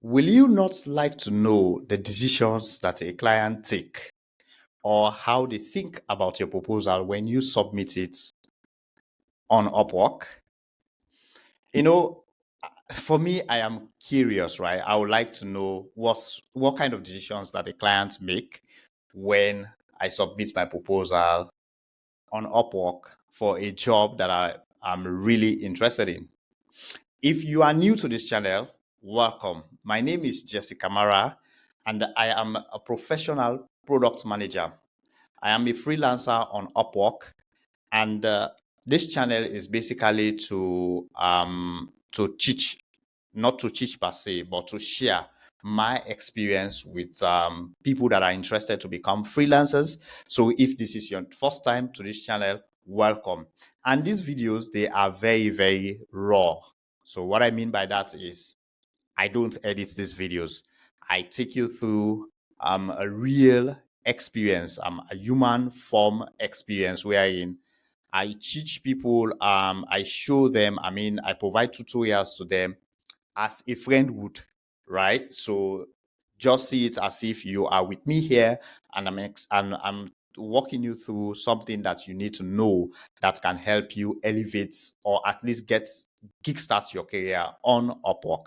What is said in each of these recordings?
Will you not like to know the decisions that a client take or how they think about your proposal when you submit it on Upwork? You know, for me, I am curious, right? I would like to know what kind of decisions that a client make when I submit my proposal on Upwork for a job that I am really interested in. If you are new to this channel, welcome. My name is Jessica Mara, and I am a professional product manager. I am a freelancer on Upwork, and this channel is basically to teach, not to teach per se, but to share my experience with people that are interested to become freelancers. So if this is your first time to this channel, welcome. And these videos, they are very, very raw. So what I mean by that is I don't edit these videos. I take you through a real experience, a human form experience wherein I teach people, I show them, I provide tutorials to them as a friend would, right? So just see it as if you are with me here and I'm walking you through something that you need to know that can help you elevate or at least kickstart your career on Upwork.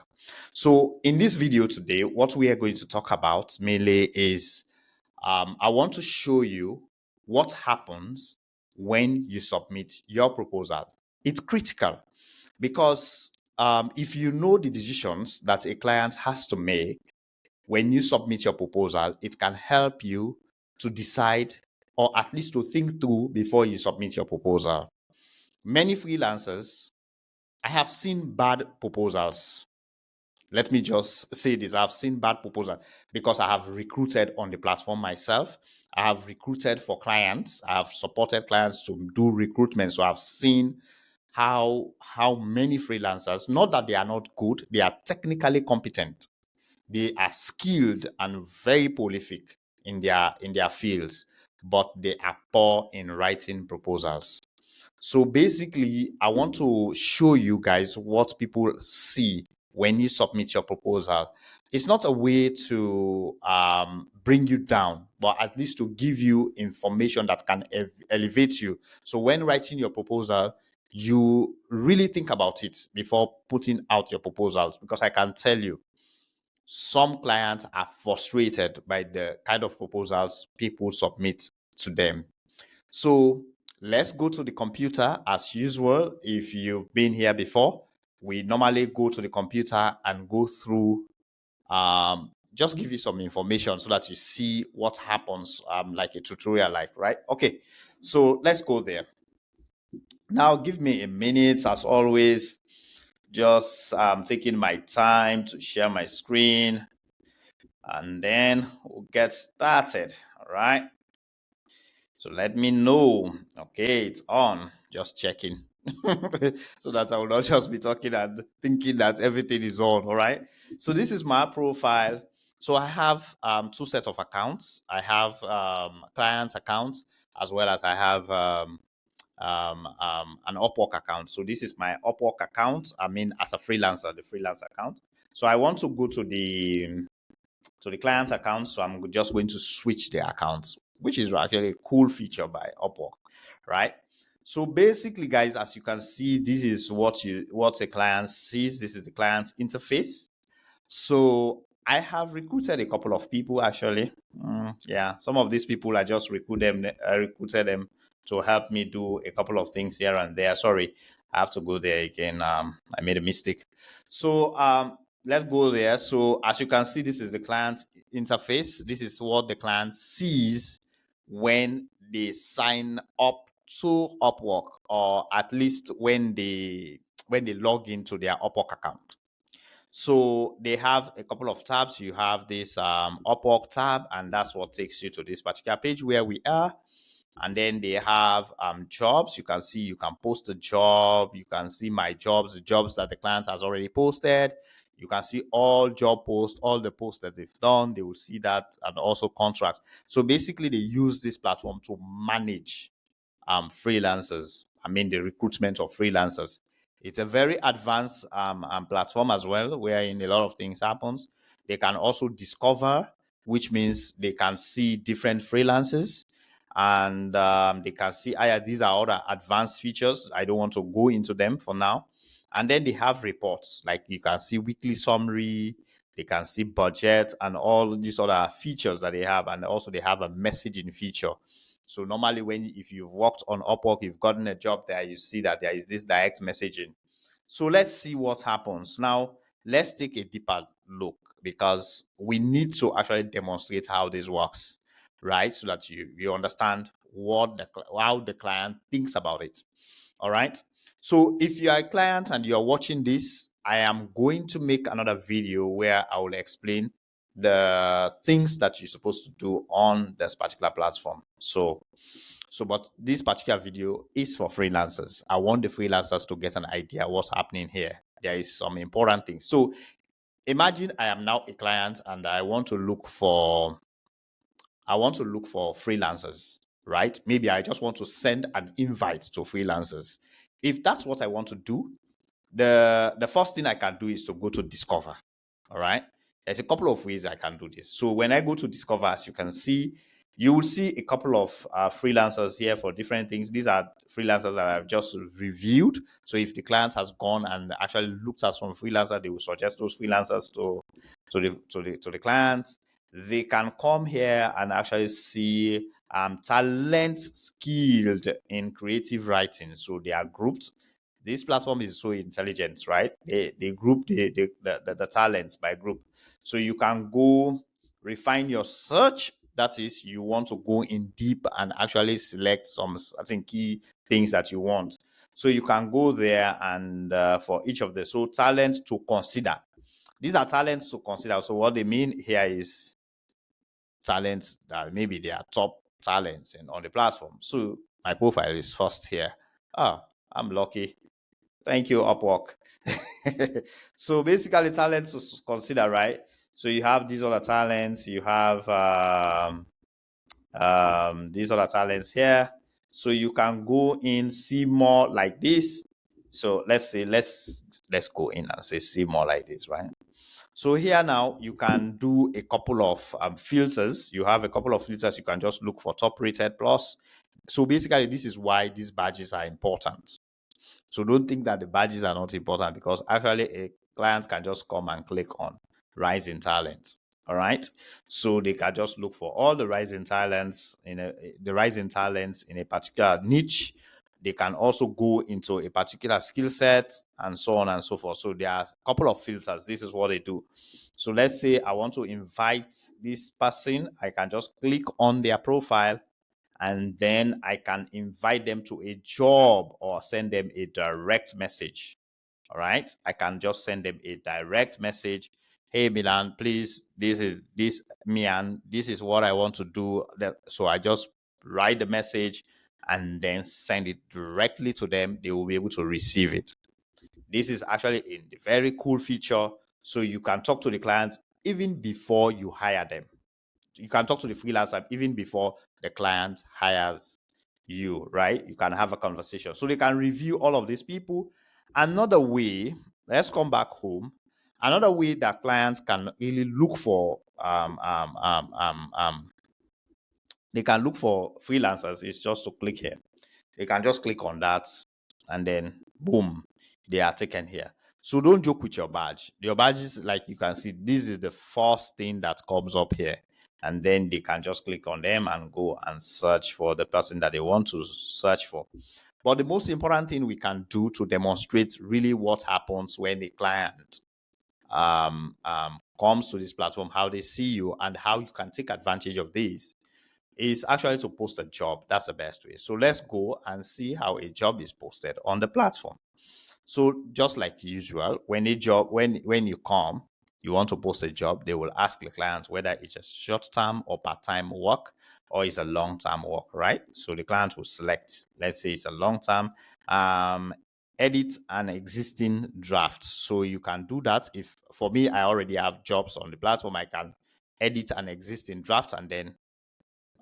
So in this video today, what we are going to talk about mainly is I want to show you what happens when you submit your proposal. It's critical because if you know the decisions that a client has to make when you submit your proposal, it can help you to decide or at least to think through before you submit your proposal. Many freelancers, I have seen bad proposals. Let me just say this. I've seen bad proposals because I have recruited on the platform myself. I have recruited for clients. I have supported clients to do recruitment. So I've seen how many freelancers, not that they are not good, they are technically competent. They are skilled and very prolific in their fields, but they are poor in writing proposals. So basically, I want to show you guys what people see when you submit your proposal. It's not a way to bring you down, but at least to give you information that can elevate you. So when writing your proposal, you really think about it before putting out your proposals, because I can tell you, some clients are frustrated by the kind of proposals people submit to them. So let's go to the computer as usual. If you've been here before, we normally go to the computer and go through, just give you some information so that you see what happens, like a tutorial, right? Okay, so let's go there. Now, give me a minute as always. Just taking my time to share my screen and then we'll get started. All right. So let me know. Okay, it's on. Just checking. So that I will not just be talking and thinking that everything is on. All right. So this is my profile. So I have two sets of accounts. I have client account as well as I have an Upwork account. So this is my Upwork account. As a freelancer, the freelance account. So I want to go to the client account. So I'm just going to switch the accounts, which is actually a cool feature by Upwork, right? So basically, guys, as you can see, this is what a client sees. This is the client interface. So I have recruited a couple of people actually. Yeah, some of these people I just recruited them to help me do a couple of things here and there. Sorry, I have to go there again. I made a mistake. So let's go there. So as you can see, this is the client interface. This is what the client sees when they sign up to Upwork, or at least when they log into their Upwork account. So they have a couple of tabs. You have this Upwork tab, and that's what takes you to this particular page where we are. And then they have jobs. You can see you can post a job. You can see my jobs, the jobs that the client has already posted. You can see all job posts, all the posts that they've done. They will see that, and also contracts. So basically, they use this platform to manage freelancers. The recruitment of freelancers. It's a very advanced platform as well, wherein a lot of things happens. They can also discover, which means they can see different freelancers, and they can see, these are other advanced features. I don't want to go into them for now. And then they have reports, like you can see weekly summary, they can see budget and all these other features that they have. And also they have a messaging feature. So normally if you've worked on Upwork, you've gotten a job there, you see that there is this direct messaging. So let's see what happens. Now, let's take a deeper look, because we need to actually demonstrate how this works, right? So that you understand how the client thinks about it. All right. So if you are a client and you're watching this, I am going to make another video where I will explain the things that you're supposed to do on this particular platform. But this particular video is for freelancers. I want the freelancers to get an idea what's happening here. There is some important things. So imagine I am now a client and I want to look for freelancers, right? Maybe I just want to send an invite to freelancers. If that's what I want to do, the first thing I can do is to go to Discover. All right. There's a couple of ways I can do this. So when I go to Discover, as you can see, you will see a couple of freelancers here for different things. These are freelancers that I've just reviewed. So if the client has gone and actually looked at some freelancer, they will suggest those freelancers to the clients. They can come here and actually see talent skilled in creative writing. So they are grouped. This platform is so intelligent, right? They group the talents by group. So you can go refine your search. That is, you want to go in deep and actually select some, I think, key things that you want. So you can go there and for each of the, so talents to consider. These are talents to consider. So what they mean here is talents that maybe they are top talents on the platform. So my profile is first here. I'm lucky. Thank you, Upwork. So basically, talents to consider, right? So you have these other talents. You have these other talents here. So you can go in, see more like this. So let's go in and say see more like this, right? So here now you can do a couple of filters. You have a couple of filters. You can just look for top rated plus. So basically, this is why these badges are important. So don't think that the badges are not important, because actually a client can just come and click on rising talents. All right. So they can just look for all the rising talents in a particular niche. They can also go into a particular skill set and so on and so forth. So there are a couple of filters. This is what they do. So let's say I want to invite this person. I can just click on their profile and then I can invite them to a job or send them a direct message. All right. I can just send them a direct message. Hey, Milan, please, this is Mian. This is what I want to do. So I just write the message and then send it directly to them. They will be able to receive it. This is actually a very cool feature. So you can talk to the client even before you hire them. You can talk to the freelancer even before the client hires you, right? You can have a conversation. So they can review all of these people. Another way, let's come back home. Another way that clients can really look for they can look for freelancers is just to click here. They can just click on that and then boom, they are taken here. So don't joke with your badge. Your badge is, like you can see, this is the first thing that comes up here. And then they can just click on them and go and search for the person that they want to search for. But the most important thing we can do to demonstrate really what happens when a client comes to this platform, how they see you and how you can take advantage of this, is actually to post a job. That's the best way. So let's go and see how a job is posted on the platform. So just like usual, when you come, you want to post a job, they will ask the client whether it's a short-term or part-time work or it's a long-term work, right? So the client will select, let's say it's a long-term, edit an existing draft. So you can do that. If for me, I already have jobs on the platform, I can edit an existing draft and then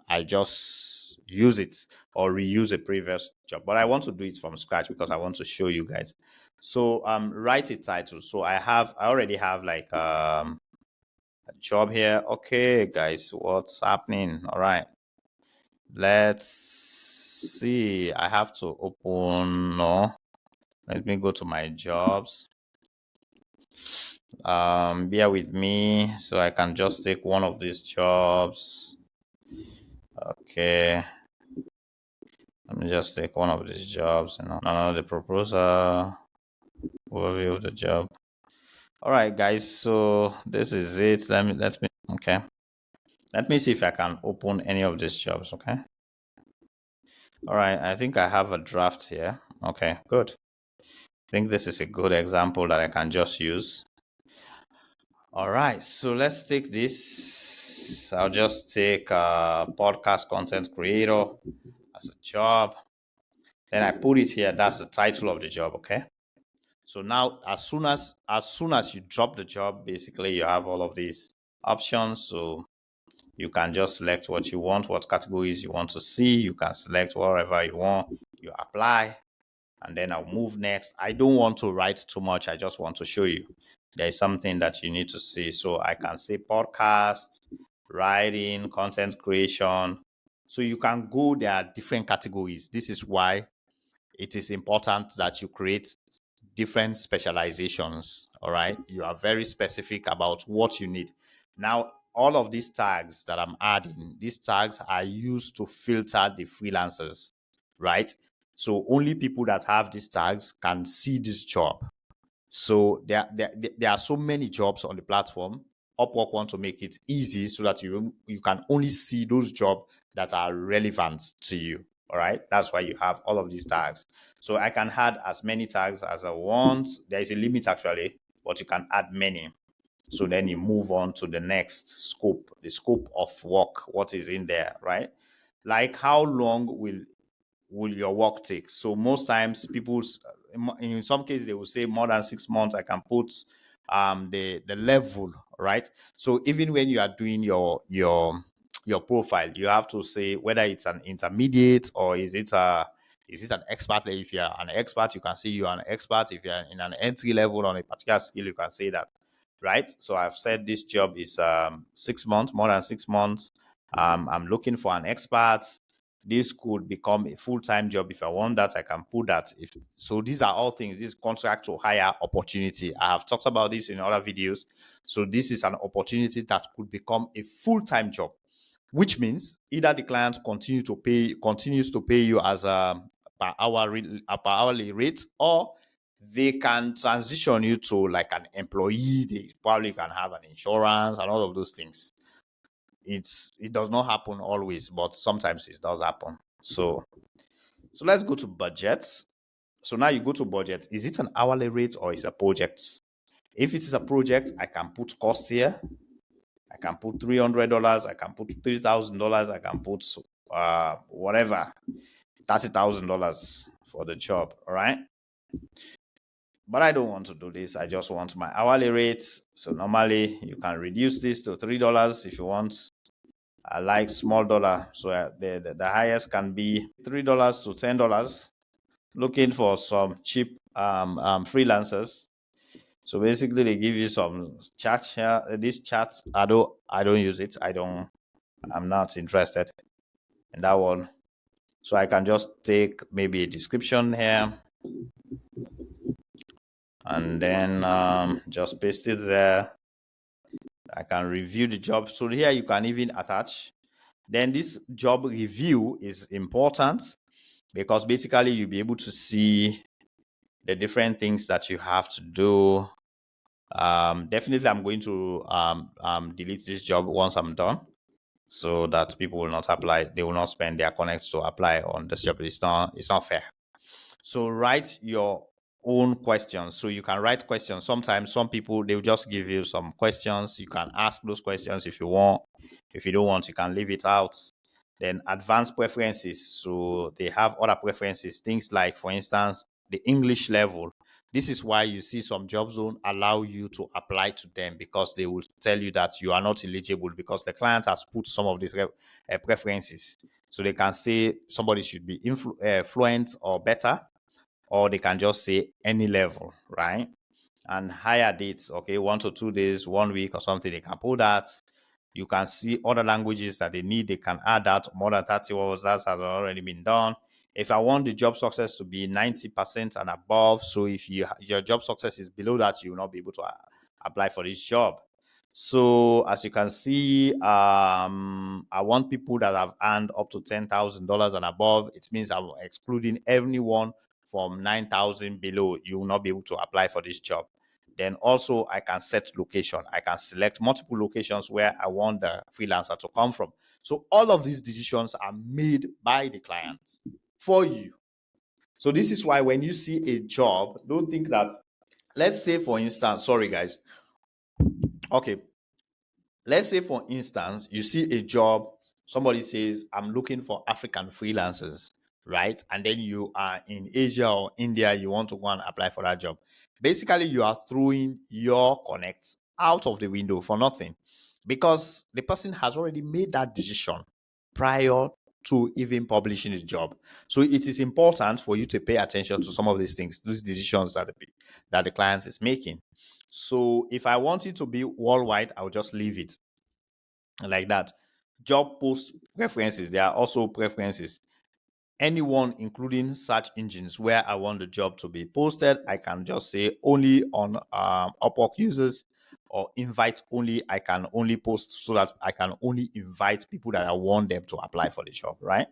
I just use it or reuse a previous job. But I want to do it from scratch because I want to show you guys. So write a title. So I already have like a job here. Okay, guys, what's happening? All right. Let's see. I have to open. No. Let me go to my jobs. Bear with me so I can just take one of these jobs. Okay. Let me just take one of these jobs. No, the proposal, overview of the job. All right, guys. So this is it. Okay. Let me see if I can open any of these jobs. Okay. All right. I think I have a draft here. Okay, good. I think this is a good example that I can just use. All right. So let's take this. I'll just take podcast content creator as a job. Then I put it here. That's the title of the job. Okay. So now, as soon as you drop the job, basically you have all of these options. So you can just select what you want, what categories you want to see. You can select whatever you want. You apply, and then I'll move next. I don't want to write too much. I just want to show you there is something that you need to see. So I can say podcast, writing, content creation. So you can go, there are different categories. This is why it is important that you create different specializations. All right. You are very specific about what you need. Now, all of these tags that I'm adding, these tags are used to filter the freelancers, right? So only people that have these tags can see this job. So there are so many jobs on the platform. Upwork want to make it easy so that you can only see those jobs that are relevant to you. All right. That's why you have all of these tags. So I can add as many tags as I want. There is a limit actually, but you can add many. So then you move on to the next scope, the scope of work, what is in there, right? Like how long will your work take? So most times people, in some cases, they will say more than 6 months. I can put the level, right? So even when you are doing your profile, you have to say whether it's an intermediate or is it an expert. Like if you're an expert, you can say you're an expert. If you're in an entry level on a particular skill, you can say that, right? So I've said this job is 6 months, more than 6 months. I'm looking for an expert. This could become a full-time job. If I want that, I can put that. So these are all things. This contract to hire opportunity, I have talked about this in other videos. So this is an opportunity that could become a full-time job, which means either the client continues to pay you as a per hourly rate, or they can transition you to like an employee. They probably can have an insurance and all of those things. It does not happen always, but sometimes it does happen. So let's go to budgets. So now you go to budget. Is it an hourly rate or is it a project? If it is a project, I can put cost here. I can put $300. I can put $3,000. I can put whatever, $30,000 for the job. All right. But I don't want to do this. I just want my hourly rate. So normally you can reduce this to $3 if you want. I like small dollar. So the highest can be $3 to $10. Looking for some cheap freelancers. So basically, they give you some chat here. This chat, I don't use it. I'm not interested in that one. So I can just take maybe a description here and then just paste it there. I can review the job. So here you can even attach. Then this job review is important because basically you'll be able to see the different things that you have to do. Definitely, I'm going to delete this job once I'm done, so that people will not apply. They will not spend their connects to apply on this job. It's not fair. So write your own questions. So you can write questions. Sometimes some people, they will just give you some questions. You can ask those questions if you want. If you don't want, you can leave it out. Then advanced preferences. So they have other preferences. Things like, for instance, the English level. This is why you see some job zone allow you to apply to them, because they will tell you that you are not eligible because the client has put some of these preferences. So they can say somebody should be fluent or better, or they can just say any level, right? And higher dates, okay, 1 to 2 days, 1 week or something, they can put that. You can see other languages that they need, they can add that. More than 30 words, that has already been done. If I want the job success to be 90% and above, so if your job success is below that, you will not be able to apply for this job. So as you can see, I want people that have earned up to $10,000 and above. It means I'm excluding anyone from 9,000 below. You will not be able to apply for this job. Then also I can set location. I can select multiple locations where I want the freelancer to come from. So all of these decisions are made by the client for you. So this is why when you see a job, don't think that, let's say for instance, sorry guys. Okay. Let's say for instance, you see a job, somebody says, I'm looking for African freelancers, right? And then you are in Asia or India, you want to go and apply for that job. Basically, you are throwing your connects out of the window for nothing, because the person has already made that decision prior to even publishing the job. So it is important for you to pay attention to some of these things, these decisions that the client is making. So if I want it to be worldwide, I'll just leave it like that. Job post preferences, there are also preferences. Anyone, including search engines where I want the job to be posted, I can just say only on Upwork users, or invite only. I can only post so that I can only invite people that I want them to apply for the job, right?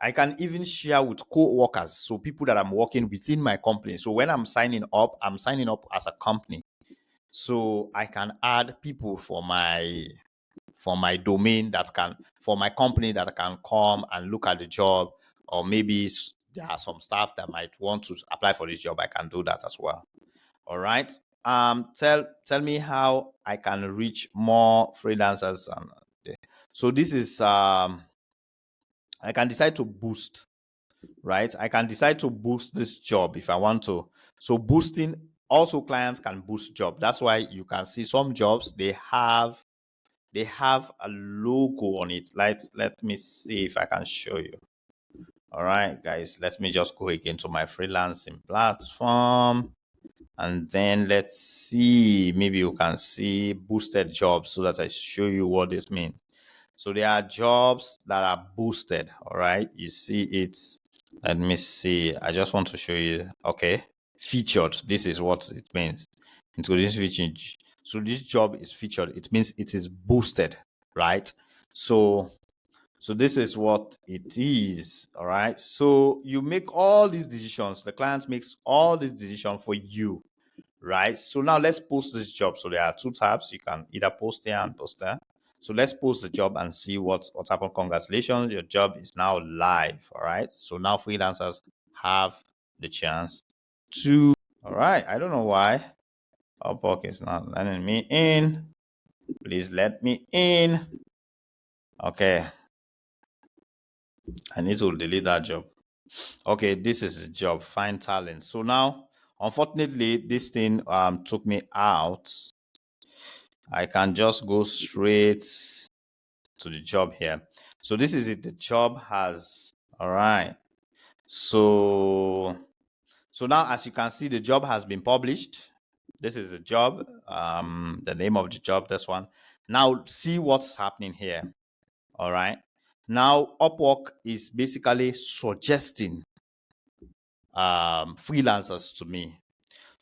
I can even share with co-workers, so people that I'm working within my company. So when I'm signing up as a company. So I can add people for my domain that can, for my company, that can come and look at the job, or maybe there are some staff that might want to apply for this job. I can do that as well. All right. Tell me how I can reach more freelancers. So this is I can decide to boost, right? I can decide to boost this job if I want to. So boosting, also clients can boost job. That's why you can see some jobs, they have a logo on it. Let me see if I can show you. All right, guys, let me just go again to my freelancing platform, and then let's see, maybe you can see boosted jobs so that I show you what this means. So there are jobs that are boosted. All right, you see it. Let me see. I just want to show you. Okay, featured. This is what it means. Introduce featured. So this job is featured. It means it is boosted, right? So this is what it is. All right. So you make all these decisions. The client makes all these decisions for you, right? So now let's post this job. So there are two tabs. You can either post there and post there. So let's post the job and see what happened. Congratulations, your job is now live. All right. So now freelancers have the chance to. All right. I don't know why Upwork is not letting me in. Please let me in. Okay. I need to delete that job. Okay, this is a job. Find talent. So now, unfortunately, this thing took me out. I can just go straight to the job here. So this is it. The job has, all right. So now, as you can see, the job has been published. This is the job, the name of the job, this one. Now see what's happening here. All right. Now Upwork is basically suggesting freelancers to me.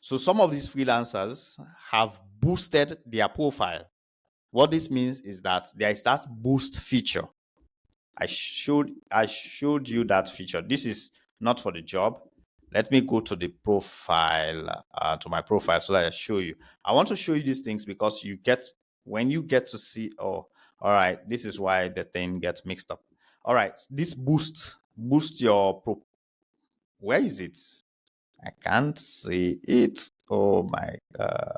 So some of these freelancers have boosted their profile. What this means is that there is that boost feature. I showed you that feature. This is not for the job. Let me go to the profile, to my profile, so that I show you. I want to show you these things because when you get to see, oh, all right, this is why the thing gets mixed up. All right, this boost your where is it? I can't see it. Oh my God.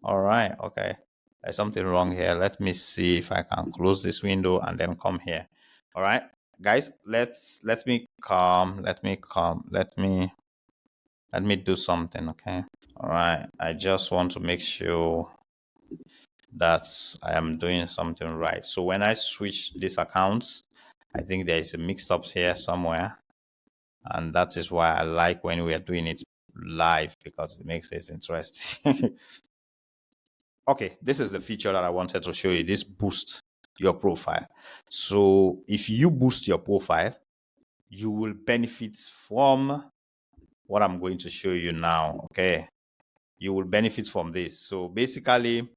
All right. Okay. There's something wrong here. Let me see if I can close this window and then come here. All right, guys, let me come. Let me do something. Okay. All right. I just want to make sure that I am doing something right. So when I switch these accounts, I think there is a mix up here somewhere. And that is why I like when we are doing it live, because it makes it interesting. Okay, this is the feature that I wanted to show you. This boosts your profile. So if you boost your profile, you will benefit from what I'm going to show you now. Okay, you will benefit from this. So basically,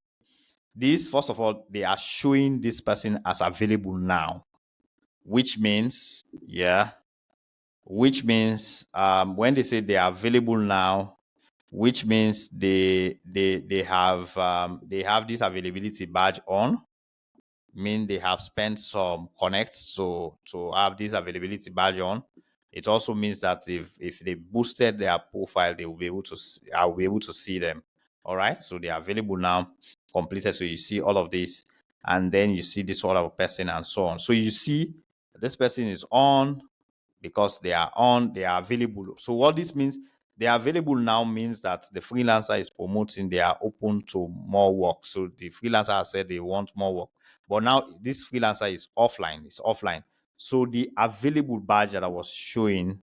this, first of all, they are showing this person as available now, which means, yeah, which means when they say they are available now, which means they have this availability badge on, mean they have spent some connect to have this availability badge on. It also means that if they boosted their profile, they will be able to I'll be able to see them. All right, so they are available now, completed. So you see all of this, and then you see this other person and so on. So you see this person is on, because they are on, they are available. So what this means, they are available now, means that the freelancer is promoting they are open to more work. So the freelancer has said they want more work, but now this freelancer is offline. It's offline. So the available badge that I was showing,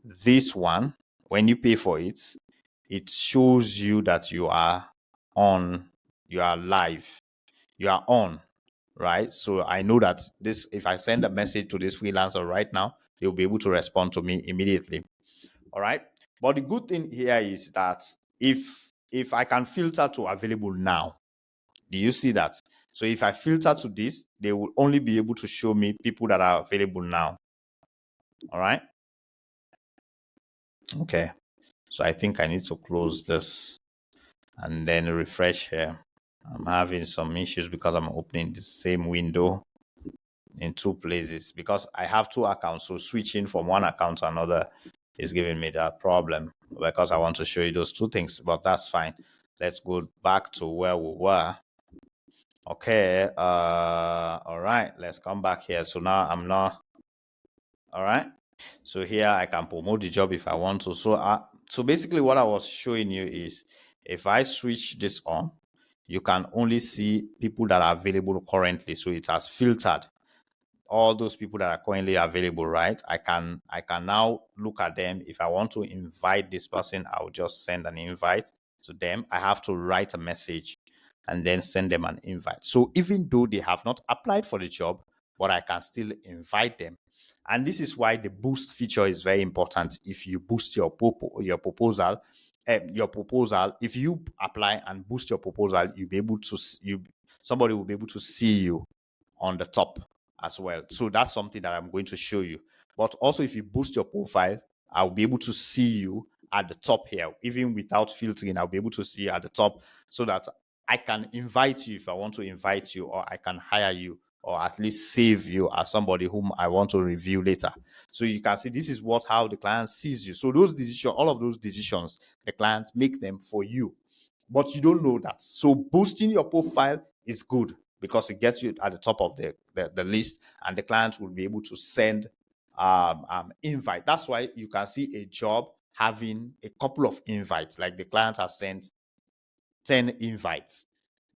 this one, when you pay for it, it shows you that you are on, you are live, you are on, right? So I know that this, if I send a message to this freelancer right now, they'll be able to respond to me immediately. All right. But the good thing here is that if I can filter to available now, do you see that? So if I filter to this, they will only be able to show me people that are available now. All right. Okay. So I think I need to close this and then refresh here. I'm having some issues because I'm opening the same window in two places, because I have two accounts. So switching from one account to another is giving me that problem, because I want to show you those two things, but that's fine. Let's go back to where we were. Okay. All right. Let's come back here. So now I'm not. All right. So here I can promote the job if I want to. So basically what I was showing you is, if I switch this on, you can only see people that are available currently. So it has filtered all those people that are currently available, right? I can now look at them. If I want to invite this person, I'll just send an invite to them. I have to write a message and then send them an invite. So even though they have not applied for the job, but I can still invite them. And this is why the boost feature is very important. If you boost your proposal, if you apply and boost your proposal, you'll be able to somebody will be able to see you on the top as well. So that's something that I'm going to show you. But also, if you boost your profile, I'll be able to see you at the top here. Even without filtering, I'll be able to see you at the top, so that I can invite you if I want to invite you, or I can hire you, or at least save you as somebody whom I want to review later. So you can see this is how the client sees you. So those decisions, all of those decisions, the clients make them for you, but you don't know that. So boosting your profile is good, because it gets you at the top of the list, and the clients will be able to send invite. That's why you can see a job having a couple of invites, like the client has sent 10 invites.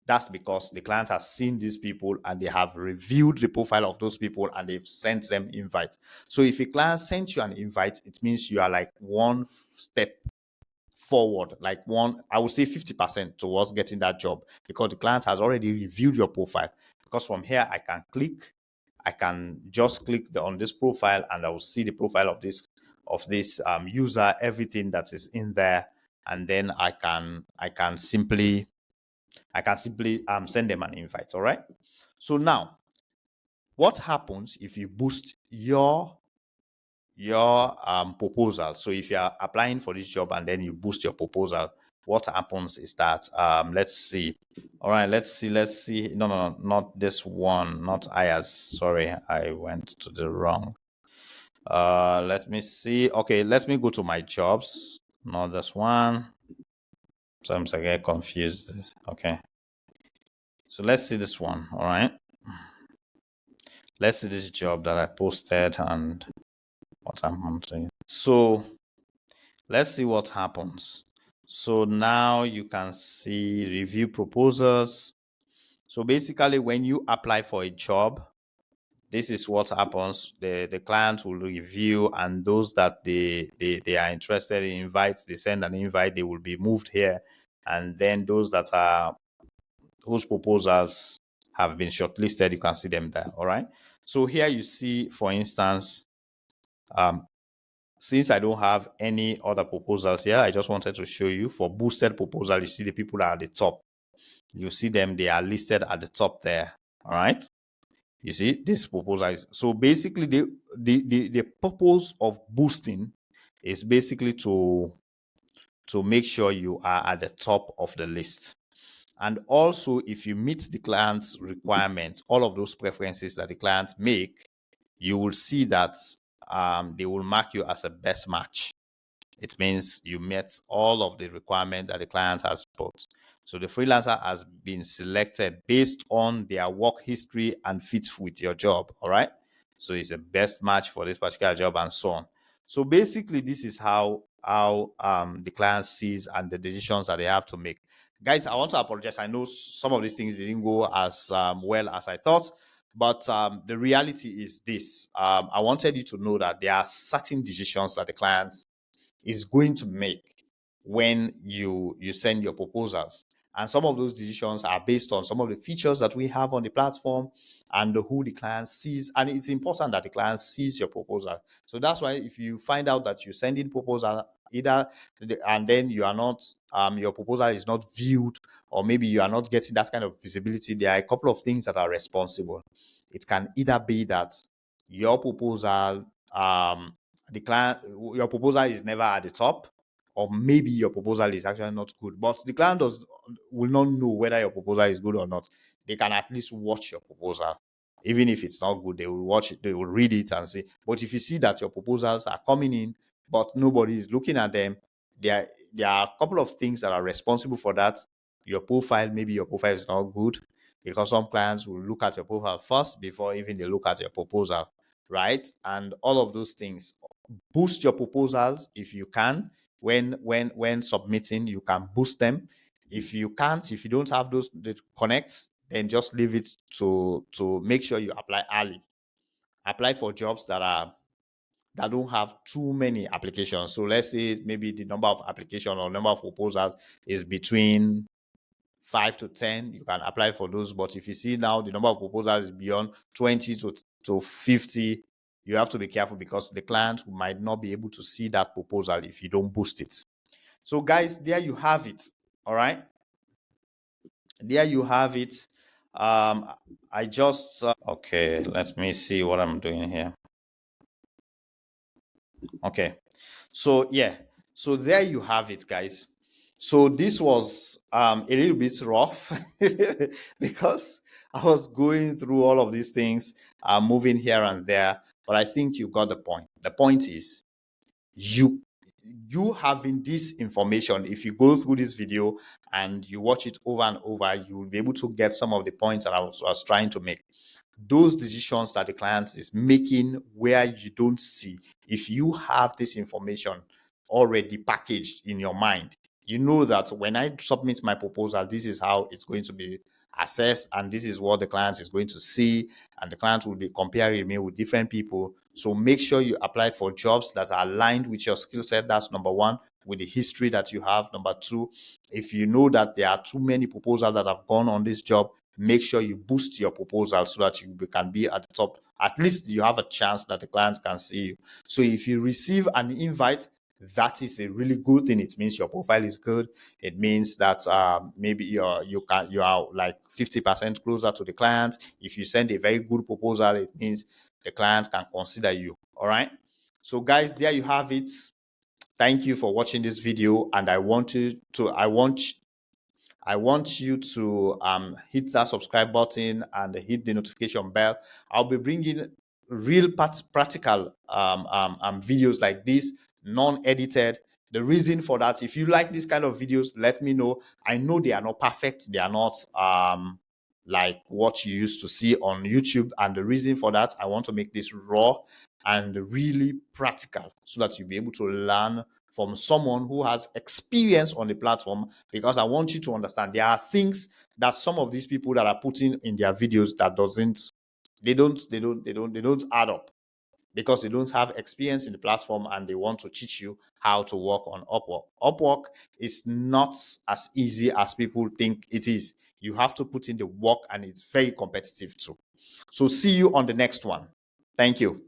That's because the client has seen these people and they have reviewed the profile of those people and they've sent them invites. So if a client sent you an invite, it means you are like one step forward, like I would say 50% towards getting that job, because the client has already reviewed your profile. Because from here I can just click on this profile, and I will see the profile of this user, everything that is in there, and then I can simply send them an invite. All right. So now, what happens if you boost your proposal? So if you are applying for this job and then you boost your proposal, what happens is that let's see. All right, let's see. No, not this one, not IAS. Sorry, I went to the wrong. Let me see. Okay, let me go to my jobs. Not this one. Sometimes I get confused. Okay. So let's see this one. All right. Let's see this job that I posted and what I'm doing. So let's see what happens. So now you can see review proposals. So basically, when you apply for a job, this is what happens. The client will review, and those that they are interested in invite, they send an invite, they will be moved here. And then those that are whose proposals have been shortlisted, you can see them there. All right. So here you see, for instance, since I don't have any other proposals here, I just wanted to show you for boosted proposal. You see the people that are at the top. You see them, they are listed at the top there. All right. You see, this proposal is so basically the purpose of boosting is basically to make sure you are at the top of the list. And also, if you meet the client's requirements, all of those preferences that the client make, you will see that they will mark you as a best match. It means you met all of the requirements that the client has put. So the freelancer has been selected based on their work history and fits with your job. All right. So it's a best match for this particular job and so on. So basically, this is how the client sees and the decisions that they have to make. Guys, I want to apologize. I know some of these things didn't go as well as I thought, but the reality is this. I wanted you to know that there are certain decisions that the clients is going to make when you send your proposals, and some of those decisions are based on some of the features that we have on the platform and who the client sees. And it's important that the client sees your proposal. So that's why if you find out that you send in proposal either and then you are not your proposal is not viewed, or maybe you are not getting that kind of visibility, there are a couple of things that are responsible. It can either be that your proposal the client your proposal is never at the top, or maybe your proposal is actually not good, but the client will not know whether your proposal is good or not. They can at least watch your proposal. Even if it's not good, they will watch it, they will read it and see. But if you see that your proposals are coming in but nobody is looking at them, there are a couple of things that are responsible for that. Your profile, maybe your profile is not good, because some clients will look at your profile first before even they look at your proposal, right? And all of those things. Boost your proposals if you can. When submitting, you can boost them. If you can't, if you don't have those the connects, then just leave it to make sure you apply early. Apply for jobs that don't have too many applications. So let's say maybe the number of applications or number of proposals is between 5 to 10, you can apply for those. But if you see now the number of proposals is beyond 20 to 50, you have to be careful, because the client might not be able to see that proposal if you don't boost it. So guys, there you have it. All right. There you have it. I just okay, let me see what I'm doing here. Okay. So yeah. So there you have it, guys. So this was a little bit rough because I was going through all of these things, moving here and there, but I think you got the point. The point is you having this information. If you go through this video and you watch it over and over, you will be able to get some of the points that I was trying to make. Those decisions that the client is making where you don't see, if you have this information already packaged in your mind, you know that when I submit my proposal, this is how it's going to be assessed, and this is what the client is going to see, and the client will be comparing me with different people. So make sure you apply for jobs that are aligned with your skill set. That's number one. With the history that you have. Number two, if you know that there are too many proposals that have gone on this job, make sure you boost your proposal so that you can be at the top. At least you have a chance that the clients can see you. So if you receive an invite, that is a really good thing. It means your profile is good. It means that maybe you are like 50% closer to the client. If you send a very good proposal, it means the client can consider you. All right. So guys, there you have it. Thank you for watching this video, and I want you to hit that subscribe button and hit the notification bell. I'll be bringing real practical videos like this, non-edited. The reason for that, if you like this kind of videos, let me know. I know they are not perfect. They are not like what you used to see on YouTube. And the reason for that, I want to make this raw and really practical so that you'll be able to learn from someone who has experience on the platform, because I want you to understand there are things that some of these people that are putting in their videos that doesn't They don't add up, because they don't have experience in the platform and they want to teach you how to work on Upwork. Upwork is not as easy as people think it is. You have to put in the work, and it's very competitive too. So see you on the next one. Thank you.